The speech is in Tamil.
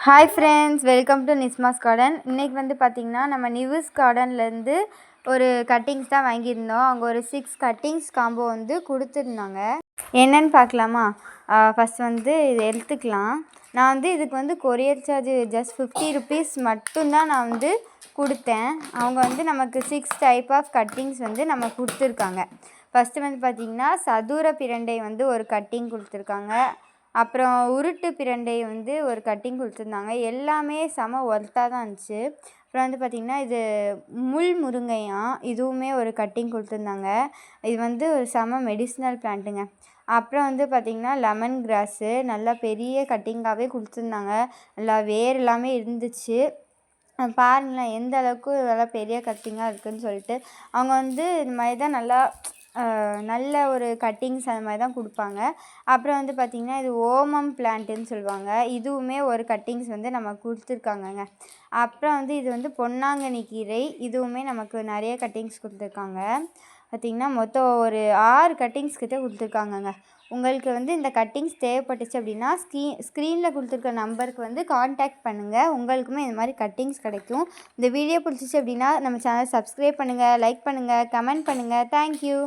Hi friends, welcome to Nisma's garden. இன்றைக்கி வந்து பார்த்திங்கன்னா நம்ம நிவ்ஸ் கார்டன்லேருந்து ஒரு கட்டிங்ஸ் தான் வாங்கியிருந்தோம். அவங்க ஒரு 6 கட்டிங்ஸ் காம்போ வந்து கொடுத்துருந்தாங்க. என்னென்னு பார்க்கலாமா? ஃபஸ்ட் வந்து இது எடுத்துக்கலாம். நான் வந்து இதுக்கு வந்து கொரியர் சார்ஜ் ஜஸ்ட் 50 ருபீஸ் மட்டும்தான் நான் வந்து கொடுத்தேன். அவங்க வந்து நமக்கு 6 டைப் ஆஃப் கட்டிங்ஸ் வந்து நம்ம கொடுத்துருக்காங்க. ஃபஸ்ட்டு வந்து பார்த்திங்கன்னா சதுர பிரண்டை வந்து ஒரு கட்டிங் கொடுத்துருக்காங்க. அப்புறம் உருட்டு பிரண்டை வந்து ஒரு கட்டிங் கொடுத்துருந்தாங்க. எல்லாமே செம ஒர்த்தாக தான் இருந்துச்சு. அப்புறம் வந்து பார்த்திங்கன்னா இது முள் முருங்கையாம், இதுவுமே ஒரு கட்டிங் கொடுத்துருந்தாங்க. இது வந்து ஒரு செம மெடிசினல் பிளான்ட்டுங்க. அப்புறம் வந்து பார்த்திங்கன்னா லெமன் கிராஸு நல்லா பெரிய கட்டிங்காகவே கொடுத்துருந்தாங்க. நல்லா வேர் எல்லாமே இருந்துச்சு. பாருங்களேன் எந்த அளவுக்கு நல்லா பெரிய கட்டிங்காக இருக்குதுன்னு சொல்லிட்டு. அவங்க வந்து இது மாதிரி தான் நல்ல ஒரு கட்டிங்ஸ் அந்த மாதிரி தான் கொடுப்பாங்க. அப்புறம் வந்து பார்த்திங்கன்னா இது ஓமம் பிளான்ட்டுன்னு சொல்லுவாங்க. இதுவுமே ஒரு கட்டிங்ஸ் வந்து நம்ம கொடுத்துருக்காங்கங்க. அப்புறம் வந்து இது வந்து பொன்னாங்கண்ணி கீரை, இதுவுமே நமக்கு நிறைய கட்டிங்ஸ் கொடுத்துருக்காங்க. பார்த்திங்கன்னா மொத்தம் ஒரு 6 கட்டிங்ஸ் கிட்ட கொடுத்துருக்காங்கங்க. உங்களுக்கு வந்து இந்த கட்டிங்ஸ் தேவைப்பட்டுச்சு அப்படின்னா ஸ்க்ரீனில் கொடுத்துருக்க நம்பருக்கு வந்து காண்டாக்ட் பண்ணுங்கள். உங்களுக்குமே இந்த மாதிரி கட்டிங்ஸ் கிடைக்கும். இந்த வீடியோ பிடிச்சிச்சு அப்படின்னா நம்ம சேனல் சப்ஸ்கிரைப் பண்ணுங்கள், லைக் பண்ணுங்கள், கமெண்ட் பண்ணுங்கள். தேங்க்யூ.